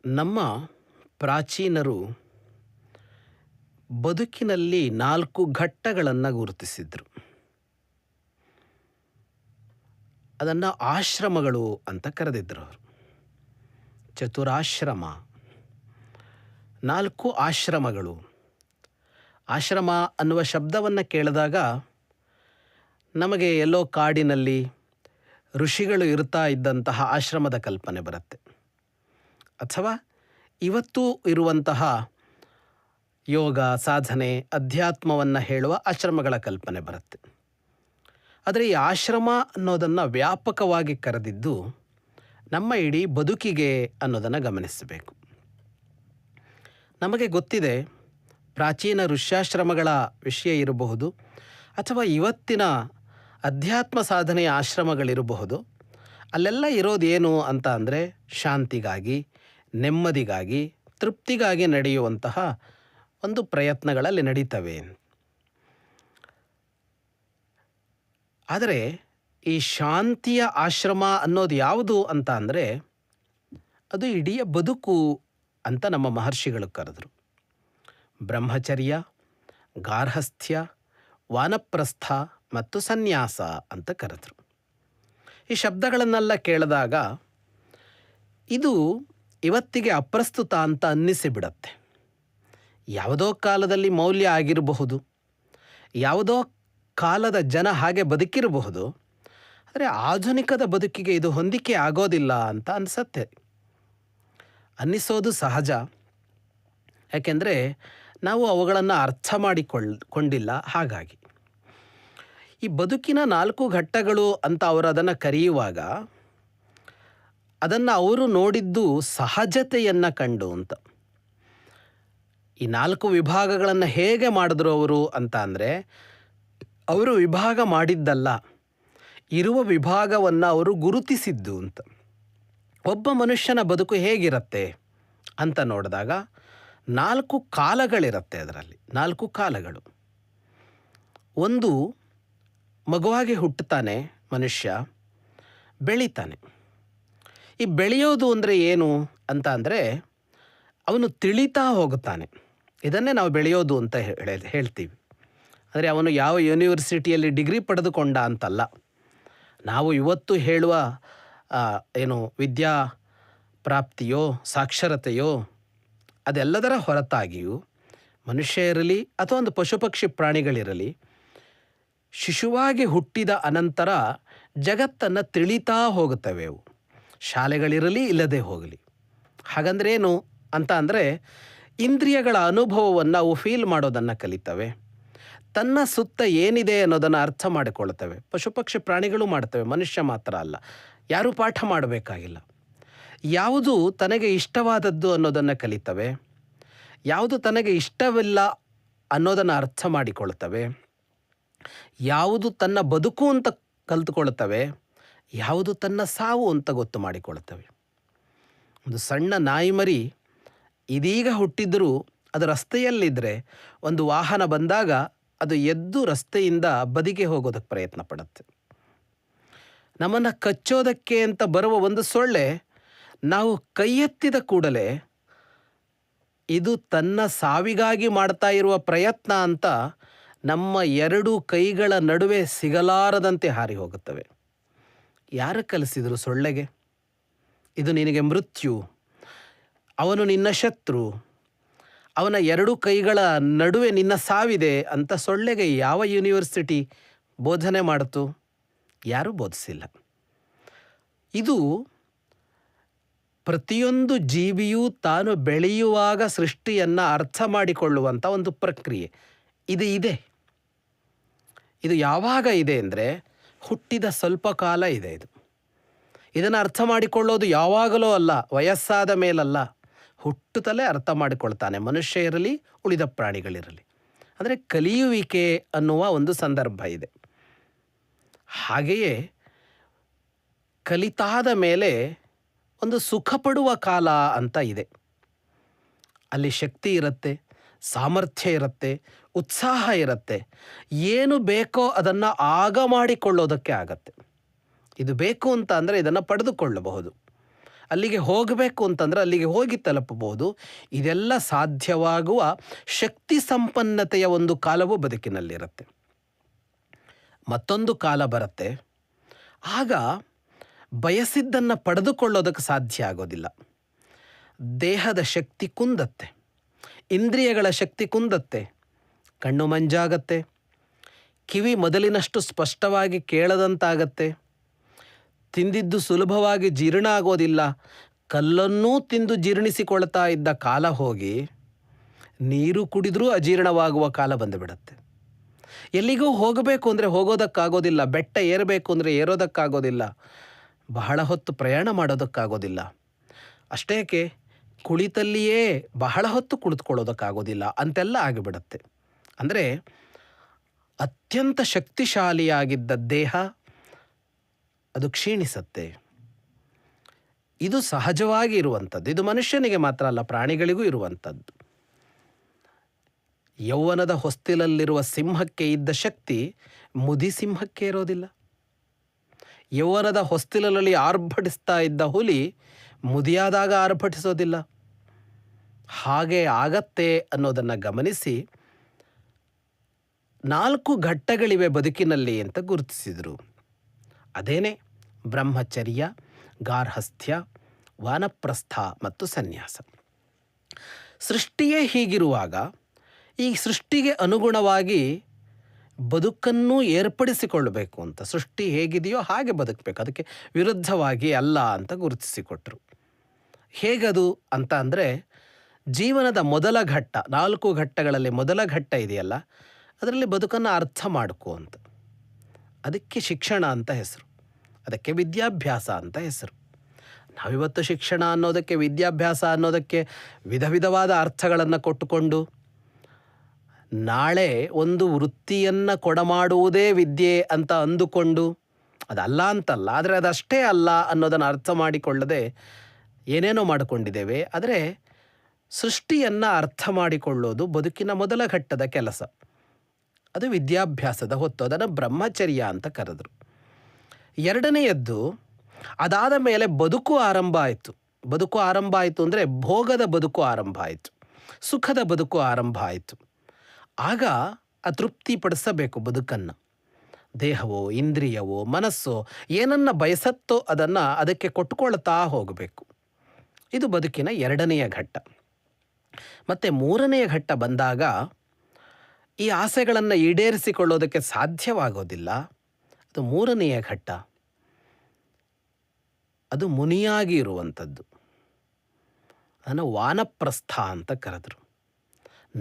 ನಮ್ಮ ಪ್ರಾಚೀನರು ಬದುಕಿನಲ್ಲಿ 4 ಘಟ್ಟಗಳನ್ನು ಗುರುತಿಸಿದ್ರು. ಅದನ್ನು ಆಶ್ರಮಗಳು ಅಂತ ಕರೆದಿದ್ರು ಅವರು. ಚತುರಾಶ್ರಮ, 4 ಆಶ್ರಮಗಳು. ಆಶ್ರಮ ಅನ್ನುವ ಶಬ್ದವನ್ನು ಕೇಳಿದಾಗ ನಮಗೆ ಎಲ್ಲೋ ಕಾಡಿನಲ್ಲಿ ಋಷಿಗಳು ಇರ್ತಾ ಇದ್ದಂತಹ ಆಶ್ರಮದ ಕಲ್ಪನೆ ಬರುತ್ತೆ, ಅಥವಾ ಇವತ್ತೂ ಇರುವಂತಹ ಯೋಗ ಸಾಧನೆ ಅಧ್ಯಾತ್ಮವನ್ನು ಹೇಳುವ ಆಶ್ರಮಗಳ ಕಲ್ಪನೆ ಬರುತ್ತೆ. ಆದರೆ ಈ ಆಶ್ರಮ ಅನ್ನೋದನ್ನು ವ್ಯಾಪಕವಾಗಿ ಕರೆದಿದ್ದು ನಮ್ಮ ಇಡೀ ಬದುಕಿಗೆ ಅನ್ನೋದನ್ನು ಗಮನಿಸಬೇಕು. ನಮಗೆ ಗೊತ್ತಿದೆ, ಪ್ರಾಚೀನ ಋಷ್ಯಾಶ್ರಮಗಳ ವಿಷಯ ಇರಬಹುದು, ಅಥವಾ ಇವತ್ತಿನ ಅಧ್ಯಾತ್ಮ ಸಾಧನೆಯ ಆಶ್ರಮಗಳಿರಬಹುದು. ಅಲ್ಲೆಲ್ಲ ಇರೋದೇನು ಅಂತ ಅಂದರೆ ಶಾಂತಿಗಾಗಿ, ನೆಮ್ಮದಿಗಾಗಿ, ತೃಪ್ತಿಗಾಗಿ ನಡೆಯುವಂತಹ ಒಂದು ಪ್ರಯತ್ನಗಳಲ್ಲಿ ನಡೀತವೆ. ಆದರೆ ಈ ಶಾಂತಿಯ ಆಶ್ರಮ ಅನ್ನೋದು ಯಾವುದು ಅಂತ ಅಂದರೆ ಅದು ಇಡೀ ಬದುಕು ಅಂತ ನಮ್ಮ ಮಹರ್ಷಿಗಳು ಕರೆದರು. ಬ್ರಹ್ಮಚರ್ಯ, ಗಾರ್ಹಸ್ಥ್ಯ, ವಾನಪ್ರಸ್ಥ ಮತ್ತು ಸನ್ಯಾಸ ಅಂತ ಕರೆದರು. ಈ ಶಬ್ದಗಳನ್ನೆಲ್ಲ ಕೇಳಿದಾಗ ಇದು ಇವತ್ತಿಗೆ ಅಪ್ರಸ್ತುತ ಅಂತ ಅನ್ನಿಸಿಬಿಡತ್ತೆ. ಯಾವುದೋ ಕಾಲದಲ್ಲಿ ಮೌಲ್ಯ ಆಗಿರಬಹುದು, ಯಾವುದೋ ಕಾಲದ ಜನ ಹಾಗೆ ಬದುಕಿರಬಹುದು, ಆದರೆ ಆಧುನಿಕದ ಬದುಕಿಗೆ ಇದು ಹೊಂದಿಕೆ ಆಗೋದಿಲ್ಲ ಅಂತ ಅನಿಸತ್ತೆ. ಅನ್ನಿಸೋದು ಸಹಜ, ಯಾಕೆಂದರೆ ನಾವು ಅವುಗಳನ್ನು ಅರ್ಥ ಮಾಡಿಕೊಂಡಿಲ್ಲ. ಹಾಗಾಗಿ ಈ ಬದುಕಿನ 4 ಘಟ್ಟಗಳು ಅಂತ ಅವರು ಅದನ್ನು ಕರೆಯುವಾಗ ಅದನ್ನು ಅವರು ನೋಡಿದ್ದು ಸಹಜತೆಯನ್ನು ಕಂಡು ಅಂತ. ಈ 4 ವಿಭಾಗಗಳನ್ನು ಹೇಗೆ ಮಾಡಿದ್ರು ಅವರು ಅಂತ ಅಂದರೆ, ಅವರು ವಿಭಾಗ ಮಾಡಿದ್ದಲ್ಲ, ಇರುವ ವಿಭಾಗವನ್ನು ಅವರು ಗುರುತಿಸಿದ್ದು ಅಂತ. ಒಬ್ಬ ಮನುಷ್ಯನ ಬದುಕು ಹೇಗಿರುತ್ತೆ ಅಂತ ನೋಡಿದಾಗ 4 ಕಾಲಗಳಿರುತ್ತೆ. ಅದರಲ್ಲಿ 4 ಕಾಲಗಳು. ಒಂದು, ಮಗುವಾಗಿ ಹುಟ್ಟುತ್ತಾನೆ ಮನುಷ್ಯ, ಬೆಳೀತಾನೆ. ಈ ಬೆಳೆಯೋದು ಅಂದರೆ ಏನು ಅಂತ ಅಂದರೆ ಅವನು ತಿಳಿತಾ ಹೋಗುತ್ತಾನೆ. ಇದನ್ನೇ ನಾವು ಬೆಳೆಯೋದು ಅಂತ ಹೇಳ್ತೀವಿ. ಅಂದರೆ ಅವನು ಯಾವ ಯೂನಿವರ್ಸಿಟಿಯಲ್ಲಿ ಡಿಗ್ರಿ ಪಡೆದುಕೊಂಡ ಅಂತಲ್ಲ. ನಾವು ಇವತ್ತು ಹೇಳುವ ವಿದ್ಯಾ ಪ್ರಾಪ್ತಿಯೋ ಸಾಕ್ಷರತೆಯೋ ಅದೆಲ್ಲದರ ಹೊರತಾಗಿಯೂ ಮನುಷ್ಯ ಇರಲಿ ಅಥವಾ ಒಂದು ಪಶು ಪಕ್ಷಿ ಪ್ರಾಣಿಗಳಿರಲಿ, ಶಿಶುವಾಗಿ ಹುಟ್ಟಿದ ಅನಂತರ ಜಗತ್ತನ್ನು ತಿಳಿತಾ ಹೋಗುತ್ತವೆ ಅವು. ಶಾಲೆಗಳಿರಲಿ ಇಲ್ಲದೆ ಹೋಗಲಿ. ಹಾಗಂದ್ರೆ ಏನು ಅಂತ ಅಂದರೆ ಇಂದ್ರಿಯಗಳ ಅನುಭವವನ್ನು ಅವು ಫೀಲ್ ಮಾಡೋದನ್ನು ಕಲಿತವೆ. ತನ್ನ ಸುತ್ತ ಏನಿದೆ ಅನ್ನೋದನ್ನು ಅರ್ಥ ಮಾಡಿಕೊಳ್ತವೆ. ಪಶು ಪಕ್ಷಿ ಪ್ರಾಣಿಗಳು ಮಾಡ್ತವೆ, ಮನುಷ್ಯ ಮಾತ್ರ ಅಲ್ಲ. ಯಾರೂ ಪಾಠ ಮಾಡಬೇಕಾಗಿಲ್ಲ. ಯಾವುದು ತನಗೆ ಇಷ್ಟವಾದದ್ದು ಅನ್ನೋದನ್ನು ಕಲಿತವೆ, ಯಾವುದು ತನಗೆ ಇಷ್ಟವಿಲ್ಲ ಅನ್ನೋದನ್ನು ಅರ್ಥ ಮಾಡಿಕೊಳ್ತವೆ, ಯಾವುದು ತನ್ನ ಬದುಕು ಅಂತ ಕಲಿತುಕೊಳ್ತವೆ, ಯಾವುದು ತನ್ನ ಸಾವು ಅಂತ ಗೊತ್ತು ಮಾಡಿಕೊಳ್ತವೆ. ಒಂದು ಸಣ್ಣ ನಾಯಿ ಮರಿ ಇದೀಗ ಹುಟ್ಟಿದರೂ ಅದು ರಸ್ತೆಯಲ್ಲಿದ್ದರೆ ಒಂದು ವಾಹನ ಬಂದಾಗ ಅದು ಎದ್ದು ರಸ್ತೆಯಿಂದ ಬದಿಗೆ ಹೋಗೋದಕ್ಕೆ ಪ್ರಯತ್ನ ಪಡುತ್ತೆ. ನಮ್ಮನ್ನು ಕಚ್ಚೋದಕ್ಕೆ ಅಂತ ಬರುವ ಒಂದು ಸೊಳ್ಳೆ ನಾವು ಕೈ ಎತ್ತಿದ ಕೂಡಲೇ ಇದು ತನ್ನ ಸಾವಿಗಾಗಿ ಮಾಡ್ತಾ ಇರುವ ಪ್ರಯತ್ನ ಅಂತ ನಮ್ಮ 2 ಕೈಗಳ ನಡುವೆ ಸಿಗಲಾರದಂತೆ ಹಾರಿ ಹೋಗುತ್ತವೆ. ಯಾರು ಕಲಿಸಿದರು ಸೊಳ್ಳೆಗೆ? ಇದು ನಿನಗೆ ಮೃತ್ಯು, ಅವನು ನಿನ್ನ ಶತ್ರು, ಅವನ 2 ಕೈಗಳ ನಡುವೆ ನಿನ್ನ ಸಾವಿದೆ ಅಂತ ಸೊಳ್ಳೆಗೆ ಯಾವ ಯೂನಿವರ್ಸಿಟಿ ಬೋಧನೆ ಮಾಡಿತು? ಯಾರೂ ಬೋಧಿಸಿಲ್ಲ. ಇದು ಪ್ರತಿಯೊಂದು ಜೀವಿಯೂ ತಾನು ಬೆಳೆಯುವಾಗ ಸೃಷ್ಟಿಯನ್ನು ಅರ್ಥ ಮಾಡಿಕೊಳ್ಳುವಂಥ ಒಂದು ಪ್ರಕ್ರಿಯೆ ಇದು ಇದೆ. ಇದು ಯಾವಾಗ ಇದೆ ಅಂದರೆ ಹುಟ್ಟಿದ ಸ್ವಲ್ಪ ಕಾಲ ಇದೆ. ಇದನ್ನು ಅರ್ಥ ಮಾಡಿಕೊಳ್ಳೋದು ಯಾವಾಗಲೂ ಅಲ್ಲ, ವಯಸ್ಸಾದ ಮೇಲಲ್ಲ, ಹುಟ್ಟುತ್ತಲೇ ಅರ್ಥ ಮಾಡಿಕೊಳ್ತಾನೆ, ಮನುಷ್ಯ ಇರಲಿ ಉಳಿದ ಪ್ರಾಣಿಗಳಿರಲಿ. ಅಂದರೆ ಕಲಿಯುವಿಕೆ ಅನ್ನುವ ಒಂದು ಸಂದರ್ಭ ಇದೆ. ಹಾಗೆಯೇ ಕಲಿತಾದ ಮೇಲೆ ಒಂದು ಸುಖ ಪಡುವ ಕಾಲ ಅಂತ ಇದೆ. ಅಲ್ಲಿ ಶಕ್ತಿ ಇರುತ್ತೆ, ಸಾಮರ್ಥ್ಯ ಇರುತ್ತೆ, ಉತ್ಸಾಹ ಇರುತ್ತೆ. ಏನು ಬೇಕೋ ಅದನ್ನು ಆಗ ಮಾಡಿಕೊಳ್ಳೋದಕ್ಕೆ ಆಗತ್ತೆ. ಇದು ಬೇಕು ಅಂತ ಅಂದರೆ ಇದನ್ನು ಪಡೆದುಕೊಳ್ಳಬಹುದು. ಅಲ್ಲಿಗೆ ಹೋಗಬೇಕು ಅಂತಂದರೆ ಅಲ್ಲಿಗೆ ಹೋಗಿ ತಲುಪಬಹುದು. ಇದೆಲ್ಲ ಸಾಧ್ಯವಾಗುವ ಶಕ್ತಿ ಸಂಪನ್ನತೆಯ ಒಂದು ಕಾಲವು ಬದುಕಿನಲ್ಲಿರುತ್ತೆ. ಮತ್ತೊಂದು ಕಾಲ ಬರುತ್ತೆ, ಆಗ ಬಯಸಿದ್ದನ್ನು ಪಡೆದುಕೊಳ್ಳೋದಕ್ಕೆ ಸಾಧ್ಯ ಆಗೋದಿಲ್ಲ. ದೇಹದ ಶಕ್ತಿ ಕುಂದತ್ತೆ, ಇಂದ್ರಿಯಗಳ ಶಕ್ತಿ ಕುಂದತ್ತೆ, ಕಣ್ಣು ಮಂಜಾಗತ್ತೆ, ಕಿವಿ ಮೊದಲಿನಷ್ಟು ಸ್ಪಷ್ಟವಾಗಿ ಕೇಳದಂತಾಗತ್ತೆ, ತಿಂದಿದ್ದು ಸುಲಭವಾಗಿ ಜೀರ್ಣ ಆಗೋದಿಲ್ಲ. ಕಲ್ಲನ್ನೂ ತಿಂದು ಜೀರ್ಣಿಸಿಕೊಳ್ತಾ ಇದ್ದ ಕಾಲ ಹೋಗಿ ನೀರು ಕುಡಿದ್ರೂ ಅಜೀರ್ಣವಾಗುವ ಕಾಲ ಬಂದುಬಿಡತ್ತೆ. ಎಲ್ಲಿಗೂ ಹೋಗಬೇಕು ಅಂದರೆ ಹೋಗೋದಕ್ಕಾಗೋದಿಲ್ಲ, ಬೆಟ್ಟ ಏರಬೇಕು ಅಂದರೆ ಏರೋದಕ್ಕಾಗೋದಿಲ್ಲ, ಬಹಳ ಹೊತ್ತು ಪ್ರಯಾಣ ಮಾಡೋದಕ್ಕಾಗೋದಿಲ್ಲ, ಅಷ್ಟೇಕೆ ಕುಳಿತಲ್ಲಿಯೇ ಬಹಳ ಹೊತ್ತು ಕುಳಿತುಕೊಳ್ಳೋದಕ್ಕಾಗೋದಿಲ್ಲ ಅಂತೆಲ್ಲ ಆಗಿಬಿಡತ್ತೆ. ಅಂದರೆ ಅತ್ಯಂತ ಶಕ್ತಿಶಾಲಿಯಾಗಿದ್ದ ದೇಹ ಅದು ಕ್ಷೀಣಿಸತ್ತೆ. ಇದು ಸಹಜವಾಗಿ ಇರುವಂಥದ್ದು. ಇದು ಮನುಷ್ಯನಿಗೆ ಮಾತ್ರ ಅಲ್ಲ, ಪ್ರಾಣಿಗಳಿಗೂ ಇರುವಂಥದ್ದು. ಯೌವನದ ಹೊಸ್ತಿಲಲ್ಲಿರುವ ಸಿಂಹಕ್ಕೆ ಇದ್ದ ಶಕ್ತಿ ಮುದಿ ಸಿಂಹಕ್ಕೆ ಇರೋದಿಲ್ಲ. ಯೌವನದ ಹೊಸ್ತಿಲಲ್ಲಿ ಆರ್ಭಟಿಸ್ತಾ ಇದ್ದ ಹುಲಿ ಮುದಿಯಾದಾಗ ಆರ್ಭಟಿಸೋದಿಲ್ಲ. ಹಾಗೆ ಆಗತ್ತೆ ಅನ್ನೋದನ್ನು ಗಮನಿಸಿ 4 ಘಟ್ಟಗಳಿವೆ ಬದುಕಿನಲ್ಲಿ ಅಂತ ಗುರುತಿಸಿದರು. ಅದೇನೇ ಬ್ರಹ್ಮಚರ್ಯ, ಗಾರ್ಹಸ್ಥ್ಯ, ವಾನಪ್ರಸ್ಥ ಮತ್ತು ಸನ್ಯಾಸ. ಸೃಷ್ಟಿಯೇ ಹೀಗಿರುವಾಗ ಈ ಸೃಷ್ಟಿಗೆ ಅನುಗುಣವಾಗಿ ಬದುಕನ್ನು ಏರ್ಪಡಿಸಿಕೊಳ್ಳಬೇಕು ಅಂತ, ಸೃಷ್ಟಿ ಹೇಗಿದೆಯೋ ಹಾಗೆ ಬದುಕಬೇಕು, ಅದಕ್ಕೆ ವಿರುದ್ಧವಾಗಿ ಅಲ್ಲ ಅಂತ ಗುರುತಿಸಿಕೊಟ್ರು. ಹೇಗದು ಅಂತ ಅಂದರೆ, ಜೀವನದ ಮೊದಲ ಘಟ್ಟ, 4 ಘಟ್ಟಗಳಲ್ಲಿ ಮೊದಲ ಘಟ್ಟ ಇದೆಯಲ್ಲ, ಅದರಲ್ಲಿ ಬದುಕನ್ನು ಅರ್ಥ ಮಾಡ್ಕೋ ಅಂತ. ಅದಕ್ಕೆ ಶಿಕ್ಷಣ ಅಂತ ಹೆಸರು, ಅದಕ್ಕೆ ವಿದ್ಯಾಭ್ಯಾಸ ಅಂತ ಹೆಸರು. ನಾವಿವತ್ತು ಶಿಕ್ಷಣ ಅನ್ನೋದಕ್ಕೆ, ವಿದ್ಯಾಭ್ಯಾಸ ಅನ್ನೋದಕ್ಕೆ ವಿಧ ವಿಧವಾದ ಅರ್ಥಗಳನ್ನು ಕೊಟ್ಟುಕೊಂಡು ನಾಳೆ ಒಂದು ವೃತ್ತಿಯನ್ನು ಕೊಡಮಾಡುವುದೇ ವಿದ್ಯೆ ಅಂತ ಅಂದುಕೊಂಡು, ಅದಲ್ಲ ಅಂತಲ್ಲ, ಆದರೆ ಅದಷ್ಟೇ ಅಲ್ಲ ಅನ್ನೋದನ್ನು ಅರ್ಥ ಮಾಡಿಕೊಳ್ಳದೆ ಏನೇನೋ ಮಾಡಿಕೊಂಡಿದ್ದೇವೆ. ಆದರೆ ಸೃಷ್ಟಿಯನ್ನು ಅರ್ಥ ಮಾಡಿಕೊಳ್ಳೋದು ಬದುಕಿನ ಮೊದಲ ಘಟ್ಟದ ಕೆಲಸ. ಅದು ವಿದ್ಯಾಭ್ಯಾಸದ ಹೊತ್ತು, ಅದನ್ನು ಬ್ರಹ್ಮಚರ್ಯ ಅಂತ ಕರೆದರು. ಎರಡನೆಯದ್ದು, ಅದಾದ ಮೇಲೆ ಬದುಕು ಆರಂಭ ಆಯಿತು. ಬದುಕು ಆರಂಭ ಆಯಿತು ಅಂದರೆ ಭೋಗದ ಬದುಕು ಆರಂಭ ಆಯಿತು, ಸುಖದ ಬದುಕು ಆರಂಭ ಆಯಿತು. ಆಗ ತೃಪ್ತಿಪಡಿಸಬೇಕು ಬದುಕನ್ನು. ದೇಹವೋ, ಇಂದ್ರಿಯವೋ, ಮನಸ್ಸೋ ಏನನ್ನು ಬಯಸತ್ತೋ ಅದನ್ನು ಅದಕ್ಕೆ ಕೊಟ್ಟುಕೊಳ್ತಾ ಹೋಗಬೇಕು. ಇದು ಬದುಕಿನ ಎರಡನೆಯ ಘಟ್ಟ. ಮತ್ತು ಮೂರನೆಯ ಘಟ್ಟ ಬಂದಾಗ ಈ ಆಸೆಗಳನ್ನು ಈಡೇರಿಸಿಕೊಳ್ಳೋದಕ್ಕೆ ಸಾಧ್ಯವಾಗೋದಿಲ್ಲ. ಅದು ಮೂರನೆಯ ಘಟ್ಟ, ಅದು ಮುನಿಯಾಗಿ ಇರುವಂಥದ್ದು. ಅದನ್ನು ವಾನಪ್ರಸ್ಥ ಅಂತ ಕರೆದರು.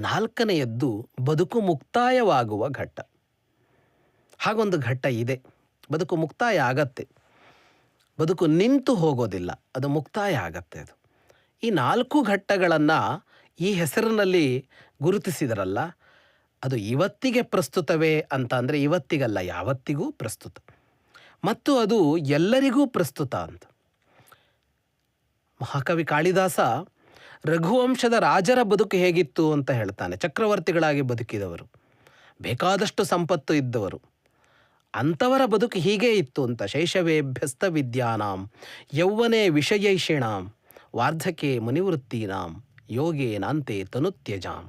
ನಾಲ್ಕನೆಯದ್ದು ಬದುಕು ಮುಕ್ತಾಯವಾಗುವ ಘಟ್ಟ. ಹಾಗೊಂದು ಘಟ್ಟ ಇದೆ, ಬದುಕು ಮುಕ್ತಾಯ ಆಗತ್ತೆ, ಬದುಕು ನಿಂತು ಹೋಗೋದಿಲ್ಲ, ಅದು ಮುಕ್ತಾಯ ಆಗತ್ತೆ. ಅದು ಈ 4 ಘಟ್ಟಗಳನ್ನು ಈ ಹೆಸರಿನಲ್ಲಿ ಗುರುತಿಸಿದರಲ್ಲ, ಅದು ಇವತ್ತಿಗೆ ಪ್ರಸ್ತುತವೇ ಅಂತ ಅಂದರೆ ಇವತ್ತಿಗಲ್ಲ, ಯಾವತ್ತಿಗೂ ಪ್ರಸ್ತುತ, ಮತ್ತು ಅದು ಎಲ್ಲರಿಗೂ ಪ್ರಸ್ತುತ ಅಂತ. ಮಹಾಕವಿ ಕಾಳಿದಾಸ ರಘುವಂಶದ ರಾಜರ ಬದುಕು ಹೇಗಿತ್ತು ಅಂತ ಹೇಳ್ತಾನೆ. ಚಕ್ರವರ್ತಿಗಳಾಗಿ ಬದುಕಿದವರು, ಬೇಕಾದಷ್ಟು ಸಂಪತ್ತು ಇದ್ದವರು, ಅಂಥವರ ಬದುಕು ಹೀಗೇ ಇತ್ತು ಅಂತ. ಶೈಶವೇಭ್ಯಸ್ತ ವಿದ್ಯಾನಾಂ ಯೌವನೆ ವಿಷಯೈಷಿಣಾಂ ವಾರ್ಧಕೆ ಮುನಿವೃತ್ತೀನಾಂ ಯೋಗೇ ನಾಂತೆ ತನುತ್ಯಜಾಂ.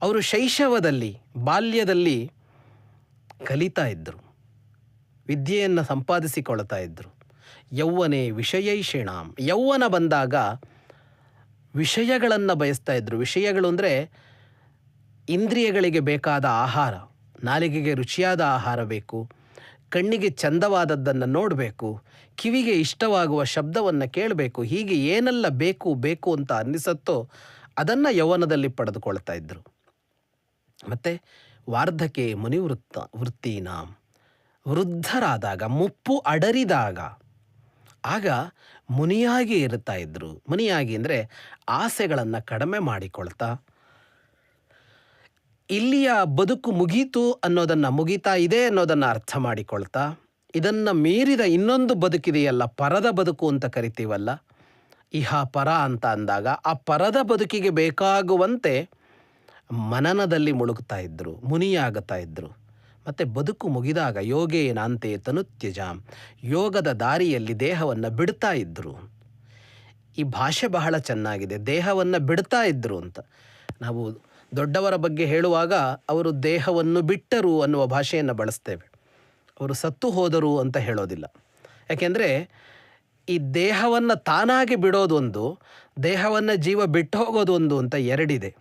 ಅವರು ಶೈಶವದಲ್ಲಿ, ಬಾಲ್ಯದಲ್ಲಿ ಕಲಿತಾ ಇದ್ದರು, ವಿದ್ಯೆಯನ್ನು ಸಂಪಾದಿಸಿಕೊಳ್ತಾ ಇದ್ದರು. ಯೌವನೆ ವಿಷಯೈಷಿಣಾಂ, ಯೌವನ ಬಂದಾಗ ವಿಷಯಗಳನ್ನು ಬಯಸ್ತಾ ಇದ್ದರು. ವಿಷಯಗಳು ಅಂದರೆ ಇಂದ್ರಿಯಗಳಿಗೆ ಬೇಕಾದ ಆಹಾರ, ನಾಲಿಗೆಗೆ ರುಚಿಯಾದ ಆಹಾರ ಬೇಕು, ಕಣ್ಣಿಗೆ ಚಂದವಾದದ್ದನ್ನು ನೋಡಬೇಕು, ಕಿವಿಗೆ ಇಷ್ಟವಾಗುವ ಶಬ್ದವನ್ನು ಕೇಳಬೇಕು. ಹೀಗೆ ಏನೆಲ್ಲ ಬೇಕು ಬೇಕು ಅಂತ ಅನ್ನಿಸುತ್ತೋ ಅದನ್ನು ಯೌವನದಲ್ಲಿ ಪಡೆದುಕೊಳ್ತಾ ಇದ್ದರು. ಮತ್ತು ವಾರ್ಧಕೆ ವೃತ್ತೀನಾಂ, ವೃದ್ಧರಾದಾಗ, ಮುಪ್ಪು ಅಡರಿದಾಗ, ಆಗ ಮುನಿಯಾಗಿ ಇರುತ್ತಾ ಇದ್ದರು. ಮುನಿಯಾಗಿ ಅಂದರೆ ಆಸೆಗಳನ್ನು ಕಡಿಮೆ ಮಾಡಿಕೊಳ್ತಾ, ಇಲ್ಲಿಯ ಬದುಕು ಮುಗೀತು ಅನ್ನೋದನ್ನು, ಮುಗೀತಾ ಇದೆ ಅನ್ನೋದನ್ನು ಅರ್ಥ ಮಾಡಿಕೊಳ್ತಾ, ಇದನ್ನು ಮೀರಿದ ಇನ್ನೊಂದು ಬದುಕಿದೆಯಲ್ಲ, ಪರದ ಬದುಕು ಅಂತ ಕರಿತೀವಲ್ಲ, ಇಹ ಪರ ಅಂತ ಅಂದಾಗ ಆ ಪರದ ಬದುಕಿಗೆ ಬೇಕಾಗುವಂತೆ ಮನನದಲ್ಲಿ ಮುಳುಗ್ತಾ ಇದ್ದರು, ಮುನಿಯಾಗುತ್ತಾ ಇದ್ದರು. ಮತ್ತು ಬದುಕು ಮುಗಿದಾಗ ಯೋಗೇ ನಾಂತೆ ತನುತ್ಯಜಾಂ, ಯೋಗದ ದಾರಿಯಲ್ಲಿ ದೇಹವನ್ನು ಬಿಡ್ತಾ ಇದ್ದರು. ಈ ಭಾಷೆ ಬಹಳ ಚೆನ್ನಾಗಿದೆ. ದೇಹವನ್ನು ಬಿಡ್ತಾ ಇದ್ದರು ಅಂತ. ನಾವು ದೊಡ್ಡವರ ಬಗ್ಗೆ ಹೇಳುವಾಗ ಅವರು ದೇಹವನ್ನು ಬಿಟ್ಟರು ಅನ್ನುವ ಭಾಷೆಯನ್ನು ಬಳಸ್ತೇವೆ. ಅವರು ಸತ್ತು ಹೋದರು ಅಂತ ಹೇಳೋದಿಲ್ಲ. ಯಾಕೆಂದರೆ ಈ ದೇಹವನ್ನು ತಾನಾಗಿ ಬಿಡೋದೊಂದು, ದೇಹವನ್ನು ಜೀವ ಬಿಟ್ಟು ಹೋಗೋದೊಂದು ಅಂತ ಎರಡಿದೆ.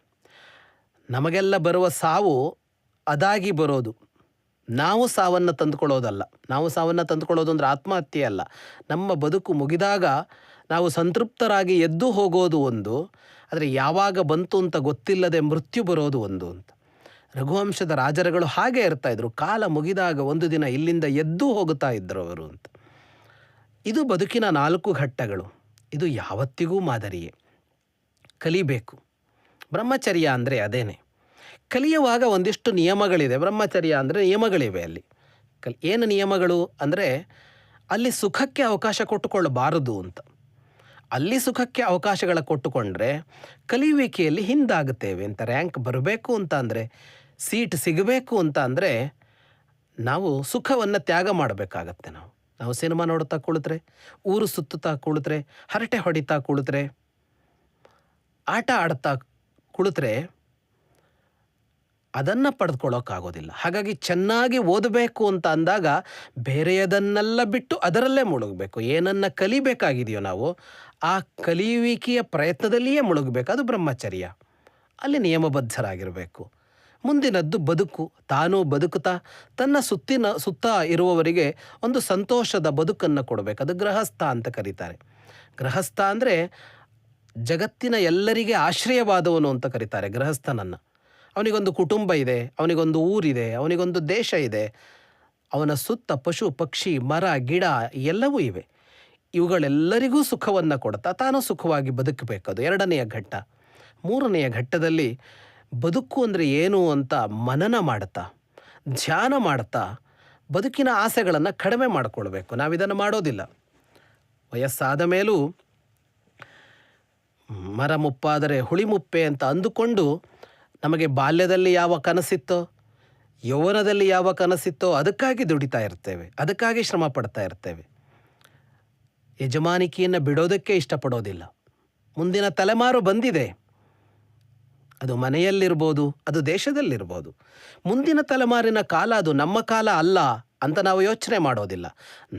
ನಮಗೆಲ್ಲ ಬರುವ ಸಾವು ಅದಾಗಿ ಬರೋದು, ನಾವು ಸಾವನ್ನು ತಂದುಕೊಳ್ಳೋದಲ್ಲ. ನಾವು ಸಾವನ್ನು ತಂದುಕೊಳ್ಳೋದು ಅಂದರೆ ಆತ್ಮಹತ್ಯೆ ಅಲ್ಲ. ನಮ್ಮ ಬದುಕು ಮುಗಿದಾಗ ನಾವು ಸಂತೃಪ್ತರಾಗಿ ಎದ್ದು ಹೋಗೋದು ಒಂದು, ಆದರೆ ಯಾವಾಗ ಬಂತು ಅಂತ ಗೊತ್ತಿಲ್ಲದೆ ಮೃತ್ಯು ಬರೋದು ಒಂದು ಅಂತ. ರಘುವಂಶದ ರಾಜರುಗಳು ಹಾಗೆ ಇರ್ತಾಯಿದ್ರು. ಕಾಲ ಮುಗಿದಾಗ ಒಂದು ದಿನ ಇಲ್ಲಿಂದ ಎದ್ದು ಹೋಗುತ್ತಾ ಇದ್ದರು ಅವರು ಅಂತ. ಇದು ಬದುಕಿನ 4 ಘಟ್ಟಗಳು. ಇದು ಯಾವತ್ತಿಗೂ ಮಾದರಿಯೇ. ಕಲಿಬೇಕು. ಬ್ರಹ್ಮಚರ್ಯ ಅಂದರೆ ಅದೇನೆ. ಕಲಿಯುವಾಗ ಒಂದಿಷ್ಟು ನಿಯಮಗಳಿದೆ. ಬ್ರಹ್ಮಚರ್ಯ ಅಂದರೆ ನಿಯಮಗಳಿವೆ ಅಲ್ಲಿ. ಏನು ನಿಯಮಗಳು ಅಂದರೆ, ಅಲ್ಲಿ ಸುಖಕ್ಕೆ ಅವಕಾಶ ಕೊಟ್ಟುಕೊಳ್ಳಬಾರದು ಅಂತ. ಅಲ್ಲಿ ಸುಖಕ್ಕೆ ಅವಕಾಶಗಳ ಕೊಟ್ಟುಕೊಂಡ್ರೆ ಕಲಿಯುವಿಕೆಯಲ್ಲಿ ಹಿಂದಾಗುತ್ತೇವೆ ಅಂತ. ರ್ಯಾಂಕ್ ಬರಬೇಕು ಅಂತ ಅಂದರೆ, ಸೀಟ್ ಸಿಗಬೇಕು ಅಂತ ಅಂದರೆ ನಾವು ಸುಖವನ್ನು ತ್ಯಾಗ ಮಾಡಬೇಕಾಗತ್ತೆ. ನಾವು ಸಿನಿಮಾ ನೋಡುತ್ತಾ ಕುಳಿತರೆ, ಊರು ಸುತ್ತುತ್ತಾ ಕುಳಿತರೆ, ಹರಟೆ ಹೊಡಿತಾ ಕುಳಿತರೆ, ಆಟ ಆಡ್ತಾ ಕುಳಿತರೆ ಅದನ್ನು ಪಡೆದುಕೊಳ್ಳೋಕ್ಕಾಗೋದಿಲ್ಲ. ಹಾಗಾಗಿ ಚೆನ್ನಾಗಿ ಓದಬೇಕು ಅಂತ ಅಂದಾಗ ಬೇರೆಯದನ್ನೆಲ್ಲ ಬಿಟ್ಟು ಅದರಲ್ಲೇ ಮುಳುಗಬೇಕು. ಏನನ್ನು ಕಲಿಬೇಕಾಗಿದೆಯೋ ನಾವು ಆ ಕಲಿಯುವಿಕೆಯ ಪ್ರಯತ್ನದಲ್ಲಿಯೇ ಮುಳುಗಬೇಕು. ಅದು ಬ್ರಹ್ಮಚರ್ಯ. ಅಲ್ಲಿ ನಿಯಮಬದ್ಧರಾಗಿರಬೇಕು. ಮುಂದಿನದ್ದು ಬದುಕು. ತಾನು ಬದುಕುತ್ತಾ ತನ್ನ ಸುತ್ತ ಇರುವವರಿಗೆ ಒಂದು ಸಂತೋಷದ ಬದುಕನ್ನು ಕೊಡಬೇಕು. ಅದು ಗೃಹಸ್ಥ ಅಂತ ಕರೀತಾರೆ. ಗೃಹಸ್ಥ ಅಂದರೆ ಜಗತ್ತಿನ ಎಲ್ಲರಿಗೆ ಆಶ್ರಯವಾದವನು ಅಂತ ಕರೀತಾರೆ ಗೃಹಸ್ಥನನ್ನು. ಅವನಿಗೊಂದು ಕುಟುಂಬ ಇದೆ, ಅವನಿಗೊಂದು ಊರಿದೆ, ಅವನಿಗೊಂದು ದೇಶ ಇದೆ, ಅವನ ಸುತ್ತ ಪಶು ಪಕ್ಷಿ ಮರ ಗಿಡ ಎಲ್ಲವೂ ಇವೆ. ಇವುಗಳೆಲ್ಲರಿಗೂ ಸುಖವನ್ನು ಕೊಡ್ತಾ ತಾನು ಸುಖವಾಗಿ ಬದುಕಬೇಕು. ಅದು 2ನೆಯ ಘಟ್ಟ. 3ನೆಯ ಘಟ್ಟದಲ್ಲಿ ಬದುಕು ಅಂದರೆ ಏನು ಅಂತ ಮನನ ಮಾಡ್ತಾ, ಧ್ಯಾನ ಮಾಡ್ತಾ ಬದುಕಿನ ಆಸೆಗಳನ್ನು ಕಡಿಮೆ ಮಾಡಿಕೊಳ್ಬೇಕು. ನಾವಿದನ್ನು ಮಾಡೋದಿಲ್ಲ. ವಯಸ್ಸಾದ ಮೇಲೂ ಮರ ಮುಪ್ಪಾದರೆ ಹುಳಿ ಮುಪ್ಪೆ ಅಂತ ಅಂದುಕೊಂಡು ನಮಗೆ ಬಾಲ್ಯದಲ್ಲಿ ಯಾವ ಕನಸಿತ್ತೋ, ಯೌವನದಲ್ಲಿ ಯಾವ ಕನಸಿತ್ತೋ ಅದಕ್ಕಾಗಿ ದುಡಿತಾ ಇರ್ತೇವೆ, ಅದಕ್ಕಾಗಿ ಶ್ರಮ ಪಡ್ತಾ ಇರ್ತೇವೆ. ಯಜಮಾನಿಕೆಯನ್ನು ಬಿಡೋದಕ್ಕೆ ಇಷ್ಟಪಡೋದಿಲ್ಲ. ಮುಂದಿನ ತಲೆಮಾರು ಬಂದಿದೆ. ಅದು ಮನೆಯಲ್ಲಿರ್ಬೋದು, ಅದು ದೇಶದಲ್ಲಿರ್ಬೋದು. ಮುಂದಿನ ತಲೆಮಾರಿನ ಕಾಲ ಅದು ನಮ್ಮ ಕಾಲ ಅಲ್ಲ ಅಂತ ನಾವು ಯೋಚನೆ ಮಾಡೋದಿಲ್ಲ.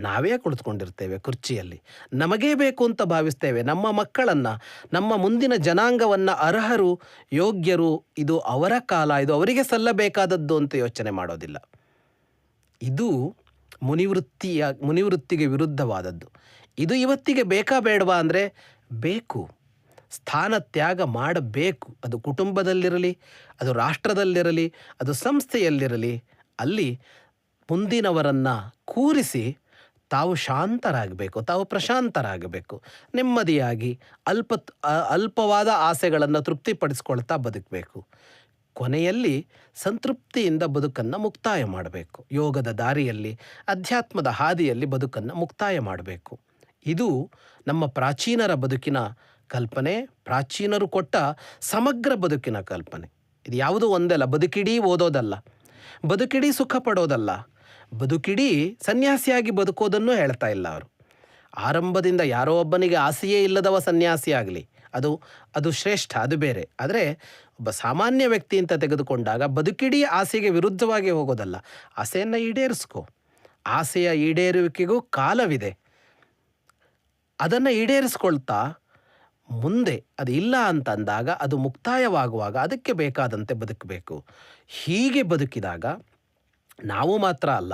ನಾವೇ ಕುಳಿತುಕೊಂಡಿರ್ತೇವೆ ಕುರ್ಚಿಯಲ್ಲಿ. ನಮಗೇ ಬೇಕು ಅಂತ ಭಾವಿಸ್ತೇವೆ. ನಮ್ಮ ಮಕ್ಕಳನ್ನು, ನಮ್ಮ ಮುಂದಿನ ಜನಾಂಗವನ್ನು ಅರ್ಹರು, ಯೋಗ್ಯರು, ಇದು ಅವರ ಕಾಲ, ಇದು ಅವರಿಗೆ ಸಲ್ಲಬೇಕಾದದ್ದು ಅಂತ ಯೋಚನೆ ಮಾಡೋದಿಲ್ಲ. ಇದು ಮುನಿವೃತ್ತಿಗೆ ವಿರುದ್ಧವಾದದ್ದು. ಇದು ಇವತ್ತಿಗೆ ಬೇಕಾ ಬೇಡವಾ ಅಂದರೆ ಬೇಕು. ಸ್ಥಾನ ತ್ಯಾಗ ಮಾಡಬೇಕು. ಅದು ಕುಟುಂಬದಲ್ಲಿರಲಿ, ಅದು ರಾಷ್ಟ್ರದಲ್ಲಿರಲಿ, ಅದು ಸಂಸ್ಥೆಯಲ್ಲಿರಲಿ. ಅಲ್ಲಿ ಮುಂದಿನವರನ್ನು ಕೂರಿಸಿ ತಾವು ಶಾಂತರಾಗಬೇಕು, ತಾವು ಪ್ರಶಾಂತರಾಗಬೇಕು. ನೆಮ್ಮದಿಯಾಗಿ ಅಲ್ಪವಾದ ಆಸೆಗಳನ್ನು ತೃಪ್ತಿಪಡಿಸ್ಕೊಳ್ತಾ ಬದುಕಬೇಕು. ಕೊನೆಯಲ್ಲಿ ಸಂತೃಪ್ತಿಯಿಂದ ಬದುಕನ್ನು ಮುಕ್ತಾಯ ಮಾಡಬೇಕು. ಯೋಗದ ದಾರಿಯಲ್ಲಿ, ಅಧ್ಯಾತ್ಮದ ಹಾದಿಯಲ್ಲಿ ಬದುಕನ್ನು ಮುಕ್ತಾಯ ಮಾಡಬೇಕು. ಇದು ನಮ್ಮ ಪ್ರಾಚೀನರ ಬದುಕಿನ ಕಲ್ಪನೆ, ಪ್ರಾಚೀನರು ಕೊಟ್ಟ ಸಮಗ್ರ ಬದುಕಿನ ಕಲ್ಪನೆ. ಇದು ಯಾವುದೂ ಒಂದಲ್ಲ. ಬದುಕಿಡೀ ಓದೋದಲ್ಲ, ಬದುಕಿಡೀ ಸುಖ ಪಡೋದಲ್ಲ, ಬದುಕಿಡೀ ಸನ್ಯಾಸಿಯಾಗಿ ಬದುಕೋದನ್ನು ಹೇಳ್ತಾ ಇಲ್ಲ ಅವರು. ಆರಂಭದಿಂದ ಯಾರೋ ಒಬ್ಬನಿಗೆ ಆಸೆಯೇ ಇಲ್ಲದವ ಸನ್ಯಾಸಿ ಆಗಲಿ, ಅದು ಶ್ರೇಷ್ಠ, ಅದು ಬೇರೆ. ಆದರೆ ಒಬ್ಬ ಸಾಮಾನ್ಯ ವ್ಯಕ್ತಿ ಅಂತ ತೆಗೆದುಕೊಂಡಾಗ ಬದುಕಿಡೀ ಆಸೆಗೆ ವಿರುದ್ಧವಾಗಿ ಹೋಗೋದಲ್ಲ. ಆಸೆಯನ್ನು ಈಡೇರಿಸ್ಕೋ. ಆಸೆಯ ಈಡೇರುವಿಕೆಗೂ ಕಾಲವಿದೆ. ಅದನ್ನು ಈಡೇರಿಸ್ಕೊಳ್ತಾ ಮುಂದೆ ಅದು ಇಲ್ಲ ಅಂತಂದಾಗ, ಅದು ಮುಕ್ತಾಯವಾಗುವಾಗ ಅದಕ್ಕೆ ಬೇಕಾದಂತೆ ಬದುಕಬೇಕು. ಹೀಗೆ ಬದುಕಿದಾಗ ನಾವು ಮಾತ್ರ ಅಲ್ಲ,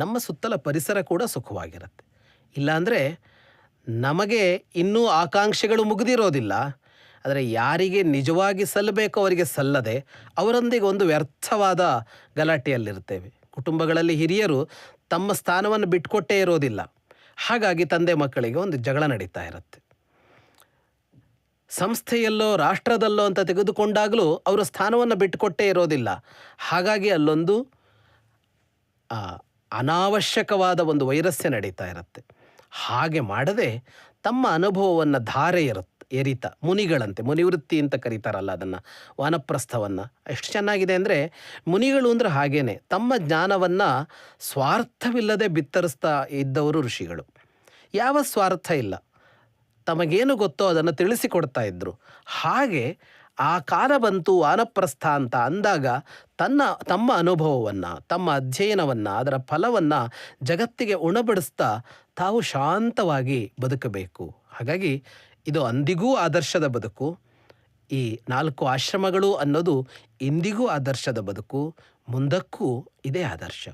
ನಮ್ಮ ಸುತ್ತಲ ಪರಿಸರ ಕೂಡ ಸುಖವಾಗಿರುತ್ತೆ. ಇಲ್ಲಾಂದರೆ ನಮಗೆ ಇನ್ನೂ ಆಕಾಂಕ್ಷೆಗಳು ಮುಗಿದಿರೋದಿಲ್ಲ. ಆದರೆ ಯಾರಿಗೆ ನಿಜವಾಗಿ ಸಲ್ಲಬೇಕೋ ಅವರಿಗೆ ಸಲ್ಲದೆ ಅವರೊಂದಿಗೆ ಒಂದು ವ್ಯರ್ಥವಾದ ಗಲಾಟೆಯಲ್ಲಿರ್ತೇವೆ. ಕುಟುಂಬಗಳಲ್ಲಿ ಹಿರಿಯರು ತಮ್ಮ ಸ್ಥಾನವನ್ನು ಬಿಟ್ಕೊಟ್ಟೇ ಇರೋದಿಲ್ಲ. ಹಾಗಾಗಿ ತಂದೆ ಮಕ್ಕಳಿಗೆ ಒಂದು ಜಗಳ ನಡೀತಾ ಇರುತ್ತೆ. ಸಂಸ್ಥೆಯಲ್ಲೋ ರಾಷ್ಟ್ರದಲ್ಲೋ ಅಂತ ತೆಗೆದುಕೊಂಡಾಗಲೂ ಅವರ ಸ್ಥಾನವನ್ನು ಬಿಟ್ಟುಕೊಟ್ಟೇ ಇರೋದಿಲ್ಲ. ಹಾಗಾಗಿ ಅಲ್ಲೊಂದು ಅನಾವಶ್ಯಕವಾದ ಒಂದು ವೈರಸ್ಯ ನಡೀತಾ ಇರುತ್ತೆ. ಹಾಗೆ ಮಾಡದೆ ತಮ್ಮ ಅನುಭವವನ್ನು ಧಾರೆ ಎರಿತ ಮುನಿಗಳಂತೆ, ಮುನಿವೃತ್ತಿ ಅಂತ ಕರೀತಾರಲ್ಲ ಅದನ್ನು, ವಾನಪ್ರಸ್ಥವನ್ನು ಎಷ್ಟು ಚೆನ್ನಾಗಿದೆ ಅಂದರೆ, ಮುನಿಗಳು ಅಂದರೆ ಹಾಗೇನೆ ತಮ್ಮ ಜ್ಞಾನವನ್ನು ಸ್ವಾರ್ಥವಿಲ್ಲದೆ ಬಿತ್ತರಿಸ್ತಾ ಇದ್ದವರು ಋಷಿಗಳು. ಯಾವ ಸ್ವಾರ್ಥ ಇಲ್ಲ. ತಮಗೇನು ಗೊತ್ತೋ ಅದನ್ನು ತಿಳಿಸಿಕೊಡ್ತಾ ಇದ್ದರು. ಹಾಗೆ ಆ ಕಾಲ ಬಂತು ವಾನಪ್ರಸ್ಥ ಅಂತ ಅಂದಾಗ ತಮ್ಮ ಅನುಭವವನ್ನು, ತಮ್ಮ ಅಧ್ಯಯನವನ್ನು, ಅದರ ಫಲವನ್ನು ಜಗತ್ತಿಗೆ ಉಣಬಡಿಸ್ತಾ ತಾವು ಶಾಂತವಾಗಿ ಬದುಕಬೇಕು. ಹಾಗಾಗಿ ಇದು ಅಂದಿಗೂ ಆದರ್ಶದ ಬದುಕು. ಈ 4 ಆಶ್ರಮಗಳು ಅನ್ನೋದು ಇಂದಿಗೂ ಆದರ್ಶದ ಬದುಕು, ಮುಂದಕ್ಕೂ ಇದೇ ಆದರ್ಶ.